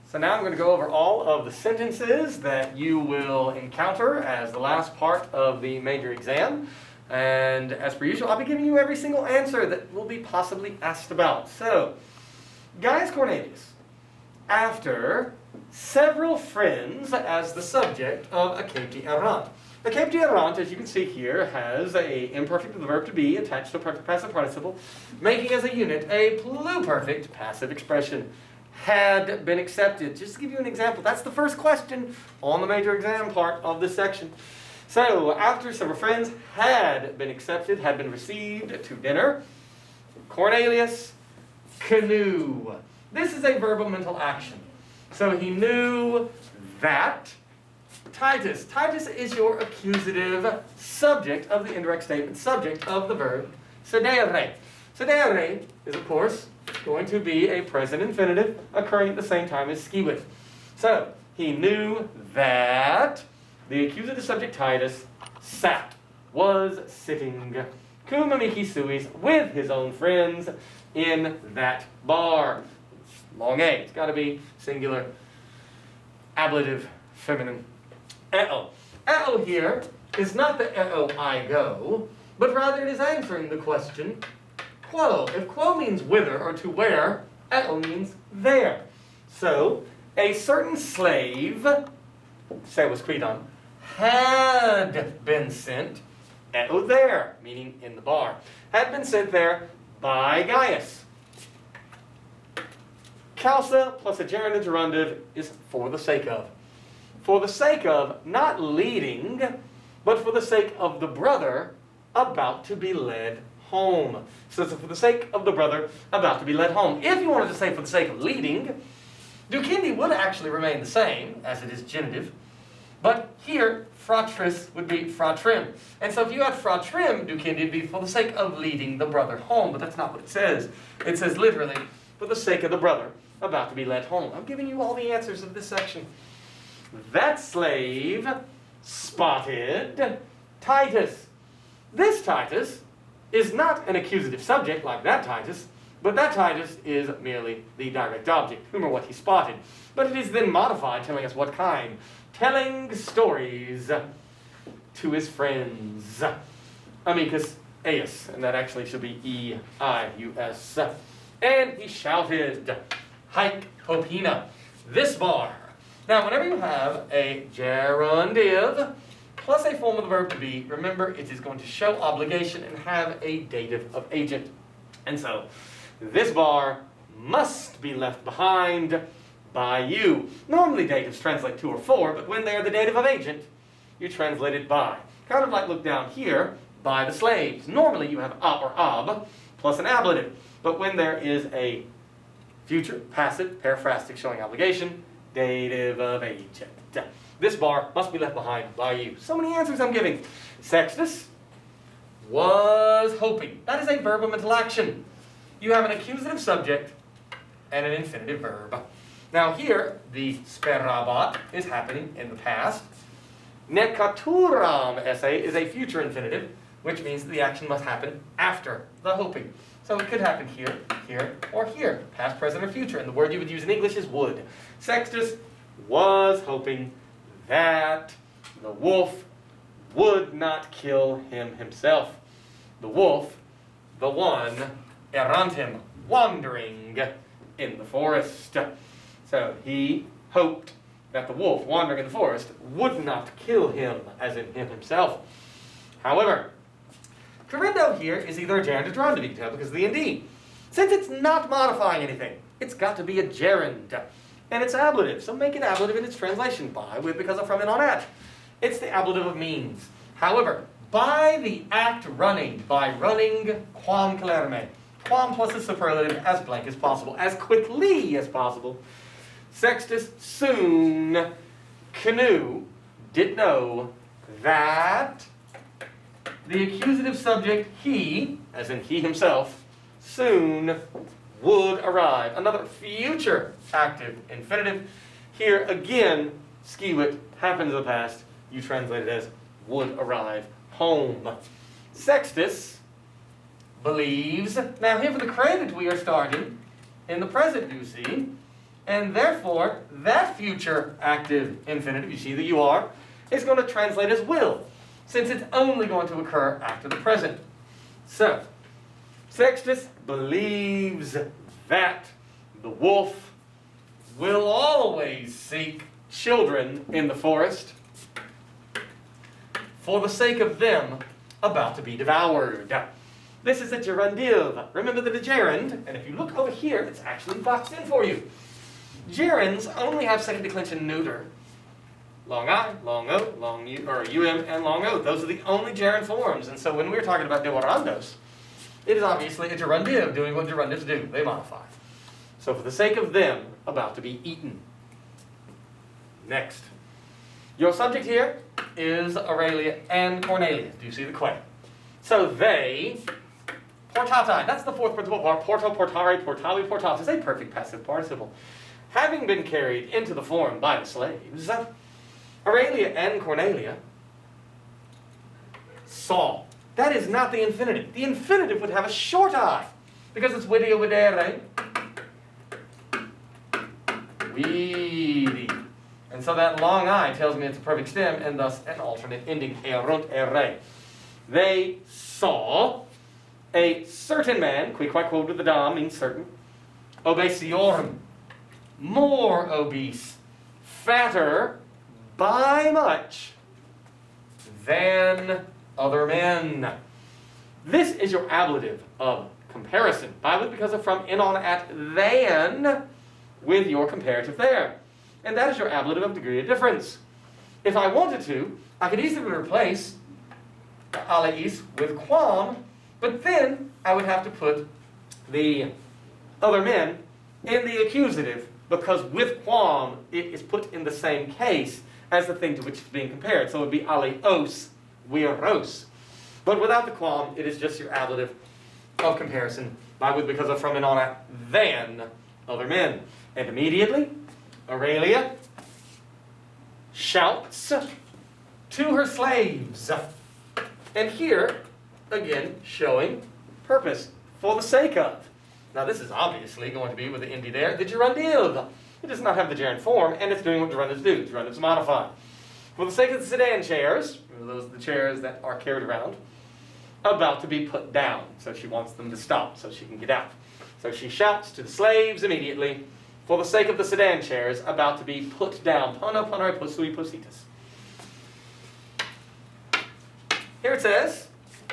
So now I'm going to go over all of the sentences that you will encounter as the last part of the major exam. And as per usual, I'll be giving you every single answer that will be possibly asked about. So, Gaius Cornelius, after several friends as the subject of a capti errant. The capti errant, as you can see here, has an imperfect of the verb to be attached to a perfect passive participle, making as a unit a pluperfect passive expression. Had been accepted. Just to give you an example, that's the first question on the major exam part of this section. So, after several friends had been accepted, had been received to dinner, Cornelius knew. This is a verbal mental action. So he knew that Titus. Titus is your accusative subject of the indirect statement, subject of the verb sedere. Sedere is, of course, going to be a present infinitive occurring at the same time as skiwit. So, he knew that the accusative subject Titus sat, was sitting, cum amici suis, with his own friends in that bar. It's long A. It's got to be singular, ablative, feminine. Eo. Eo here is not the eo I go, but rather it is answering the question quo. If quo means whither or to where, eo means there. So, a certain slave, sevus quidam, had been sent, eo there, meaning in the bar, had been sent there by Gaius. Causa plus a gerund gerundive is for the sake of. For the sake of, not leading, but for the sake of the brother about to be led home. So it's for the sake of the brother about to be led home. If you wanted to say for the sake of leading, ducendi would actually remain the same, as it is genitive. But here, fratris would be fratrim. And so if you had fratrim, ducendi would be for the sake of leading the brother home. But that's not what it says. It says literally, for the sake of the brother about to be led home. I'm giving you all the answers of this section. That slave spotted Titus. This Titus is not an accusative subject like that Titus, but that Titus is merely the direct object, whom or what he spotted. But it is then modified, telling us what kind. Telling stories to his friends. Amicus eius, and that actually should be E-I-U-S. And he shouted, Haec opina, this bar. Now, whenever you have a gerundive plus a form of the verb to be, remember it is going to show obligation and have a dative of agent. And so, this bar must be left behind by you. Normally datives translate to or for, but when they are the dative of agent, you translate it by. Kind of like look down here, by the slaves. Normally you have a or ab plus an ablative. But when there is a future, passive, periphrastic showing obligation, dative of agent. This bar must be left behind by you. So many answers I'm giving. Sextus was hoping. That is a verb of mental action. You have an accusative subject and an infinitive verb. Now here, the sperabat is happening in the past. Necaturam essay is a future infinitive, which means the action must happen after the hoping. So it could happen here, here, or here, past, present, or future. And the word you would use in English is would. Sextus was hoping that the wolf would not kill him himself. The wolf, the one, errantem, wandering in the forest. So he hoped that the wolf wandering in the forest would not kill him, as in him himself. However, Corrindo here is either a gerund or gerund, you can tell because of the nd. Since it's not modifying anything, it's got to be a gerund. And it's ablative, so make it ablative in its translation. By, with, because of, from, and on, at. It's the ablative of means. However, by the act running, by running, quam celerme. Quam plus a superlative as blank as possible, as quickly as possible. Sextus soon, canoe, did know that the accusative subject he, as in he himself, soon would arrive. Another future active infinitive. Here again, skiwit happens in the past. You translate it as would arrive home. Sextus believes. Now here for the credit we are starting in the present, you see. And therefore, that future active infinitive, you see the you are, is going to translate as will, since it's only going to occur after the present. So, Sextus believes that the wolf will always seek children in the forest for the sake of them about to be devoured. This is a gerundive. Remember the gerund, and if you look over here, it's actually boxed in for you. Gerunds only have second declension neuter. Long I, long O, long U, or UM, and long O. Those are the only gerund forms. And so when we're talking about devorandos, it is obviously a gerundive doing what gerundives do. They modify. So for the sake of them, about to be eaten. Next. Your subject here is Aurelia and Cornelia. Do you see the quay? So they, portati, that's the fourth principal part, porto, portare, portavi, portatus, a perfect passive participle. Having been carried into the forum by the slaves, Aurelia and Cornelia saw. That is not the infinitive. The infinitive would have a short I, because it's video videre, vidi. And so that long I tells me it's a perfect stem, and thus an alternate ending, erunt ere. They saw a certain man, qui quod with the dom means certain, obesiorum, more obese, fatter by much than other men. This is your ablative of comparison. By with, because of, from, in, on, at, than, with your comparative there. And that is your ablative of degree of difference. If I wanted to, I could easily replace aleis with quam, but then I would have to put the other men in the accusative, because with quam it is put in the same case as the thing to which it's being compared. So it would be aleos, viros. But without the quam, it is just your ablative of comparison, by with, because of, from, and on, at, than other men. And immediately, Aurelia shouts to her slaves. And here, again, showing purpose, for the sake of. Now this is obviously going to be with the indi there, the gerundive. It does not have the gerund form, and it's doing what gerundives do. Gerundives modify. For the sake of the sedan chairs, those are the chairs that are carried around, about to be put down. So she wants them to stop so she can get out. So she shouts to the slaves immediately, for the sake of the sedan chairs, about to be put down. Pono ponere posui positus. Here it says,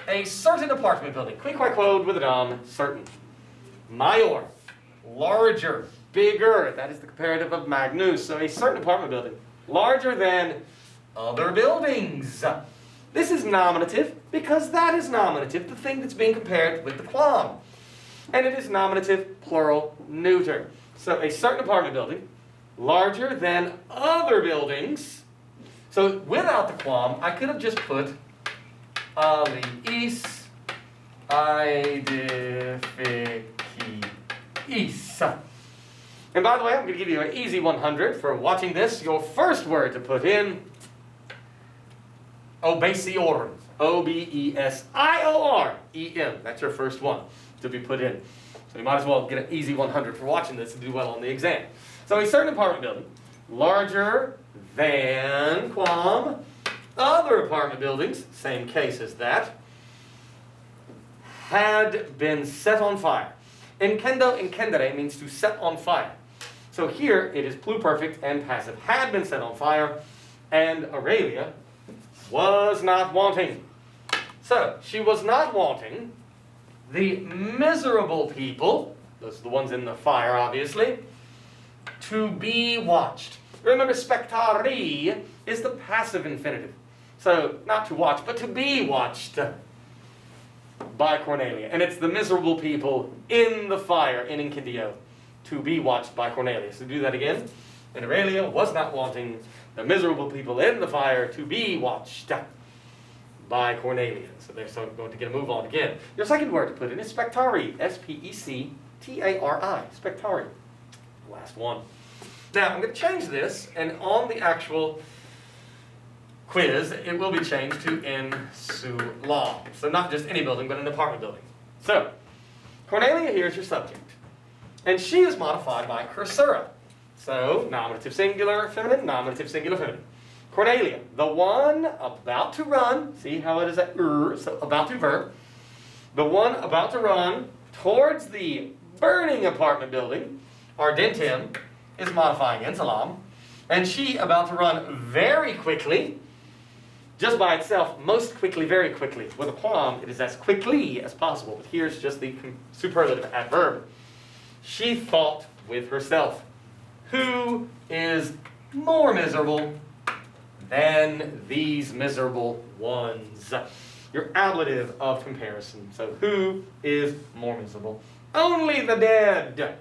a certain apartment building. Qui quod with a dom, certain. Major, larger, bigger. That is the comparative of magnus. So a certain apartment building, larger than other buildings. This is nominative because that is nominative, the thing that's being compared with the quam. And it is nominative, plural, neuter. So a certain apartment building, larger than other buildings. So without the quam, I could have just put aliis aedificiis. And by the way, I'm going to give you an easy 100 for watching this. Your first word to put in, obesiorum. O-B-E-S-I-O-R-E-M. That's your first one to be put in. So you might as well get an easy 100 for watching this and do well on the exam. So a certain apartment building, larger than quam, other apartment buildings, same case as that, had been set on fire. Incendo incendere means to set on fire. So here it is pluperfect and passive. Had been set on fire, and Aurelia was not wanting. So she was not wanting the miserable people, those are the ones in the fire obviously, to be watched. Remember, spectari is the passive infinitive. So not to watch, but to be watched by Cornelia. And it's the miserable people in the fire, in incendio, to be watched by Cornelia. So do that again. And Aurelia was not wanting the miserable people in the fire to be watched by Cornelia. So they're going to get a move on again. Your second word to put in is spectari. S-P-E-C-T-A-R-I. Spectari. Last one. Now, I'm going to change this, and on the actual quiz, it will be changed to insulam. So not just any building, but an apartment building. So, Cornelia here is your subject. And she is modified by cursura. So, nominative singular feminine, nominative singular feminine. Cornelia, the one about to run, see how it is at so about to verb. The one about to run towards the burning apartment building, ardentem, is modifying ensalam, and she about to run very quickly, just by itself, most quickly, very quickly. With a quam, it is as quickly as possible, but here's just the superlative adverb. She thought with herself, who is more miserable than these miserable ones? Your ablative of comparison. So who is more miserable? Only the dead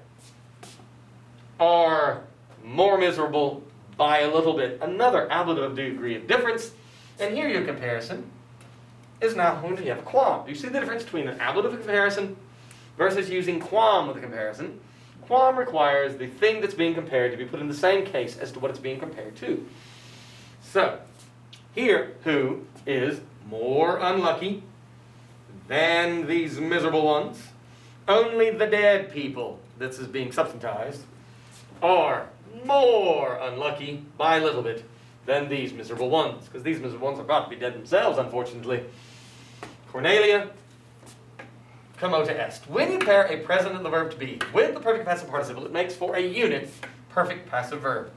are more miserable by a little bit. Another ablative of degree of difference. And here your comparison is now when you have a quam. Do you see the difference between an ablative of comparison versus using quam with a comparison? Quam requires the thing that's being compared to be put in the same case as to what it's being compared to. So, here, who is more unlucky than these miserable ones? Only the dead people, this is being substantized, are more unlucky by a little bit than these miserable ones, because these miserable ones are about to be dead themselves, unfortunately. Cornelia, commota est. When you pair a present of the verb to be with the perfect passive participle, it makes for a unit perfect passive verb.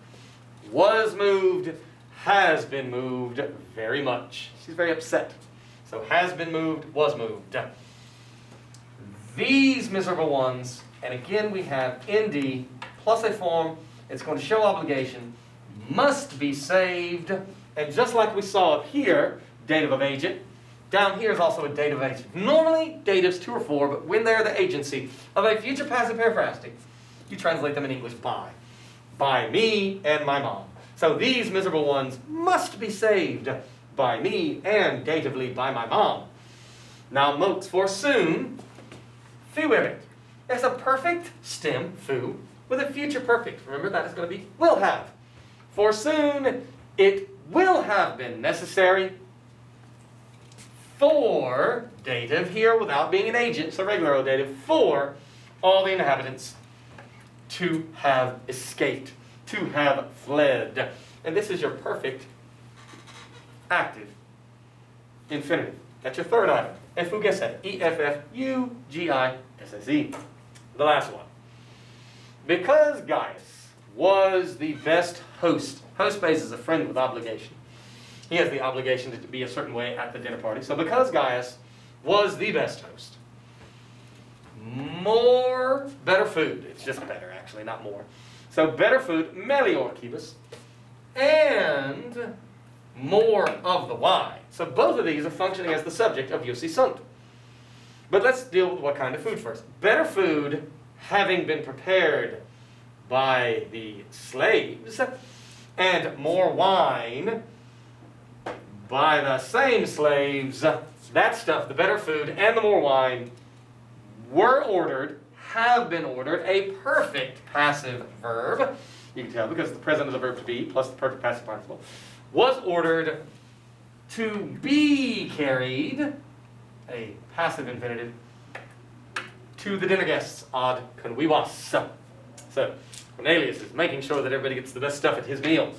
Was moved, has been moved very much. She's very upset. So has been moved, was moved. These miserable ones, and again we have nd plus a form, it's going to show obligation, must be saved, and just like we saw up here, dative of agent, down here is also a dative of agent. Normally, datives 2 or 4, but when they're the agency of a future passive paraphrastic, you translate them in English by. By me and my mom. So these miserable ones must be saved by me and datively by my mom. Now motes for soon, fuerit. It's a perfect stem, fu, with a future perfect. Remember that is going to be will have. For soon, it will have been necessary for, dative here without being an agent, so regular dative, for all the inhabitants to have escaped, to have fled. And this is your perfect active infinitive. That's your third item. Effugisse, E-F-F-U-G-I-S-S-E. The last one. Because Gaius was the best host. Host base is a friend with obligation. He has the obligation to be a certain way at the dinner party. So because Gaius was the best host, better food. It's just better, actually, not more. So better food, melior quibus, and more of the wine. So both of these are functioning as the subject of Jussi sunt. But let's deal with what kind of food first. Better food having been prepared by the slaves, and more wine by the same slaves. That stuff, the better food and the more wine, were ordered, have been ordered, a perfect passive verb. You can tell because the present of the verb to be plus the perfect passive participle was ordered to be carried, a passive infinitive, to the dinner guests ad convivas. So Cornelius is making sure that everybody gets the best stuff at his meal.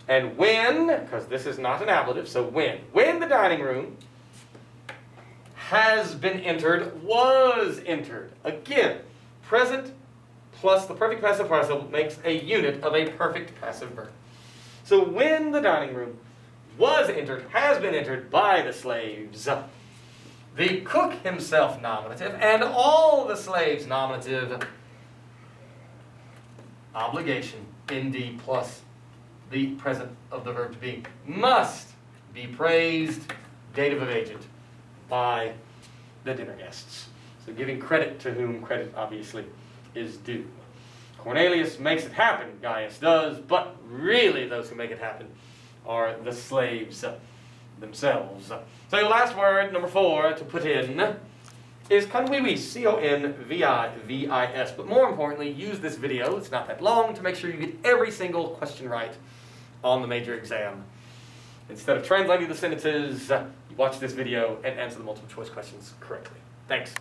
And when, because this is not an ablative, so when the dining room has been entered, was entered. Again, present plus the perfect passive participle makes a unit of a perfect passive verb. So when the dining room was entered, has been entered by the slaves, the cook himself nominative, and all the slaves nominative, obligation, nd plus the present of the verb to be, must be praised, dative of agent, by the dinner guests. So giving credit to whom credit obviously is due. Cornelius makes it happen, Gaius does, but really those who make it happen are the slaves themselves. So your last word, number 4, to put in is convivis, C-O-N-V-I-V-I-S. But more importantly, use this video, it's not that long, to make sure you get every single question right on the major exam. Instead of translating the sentences, you watch this video and answer the multiple choice questions correctly. Thanks.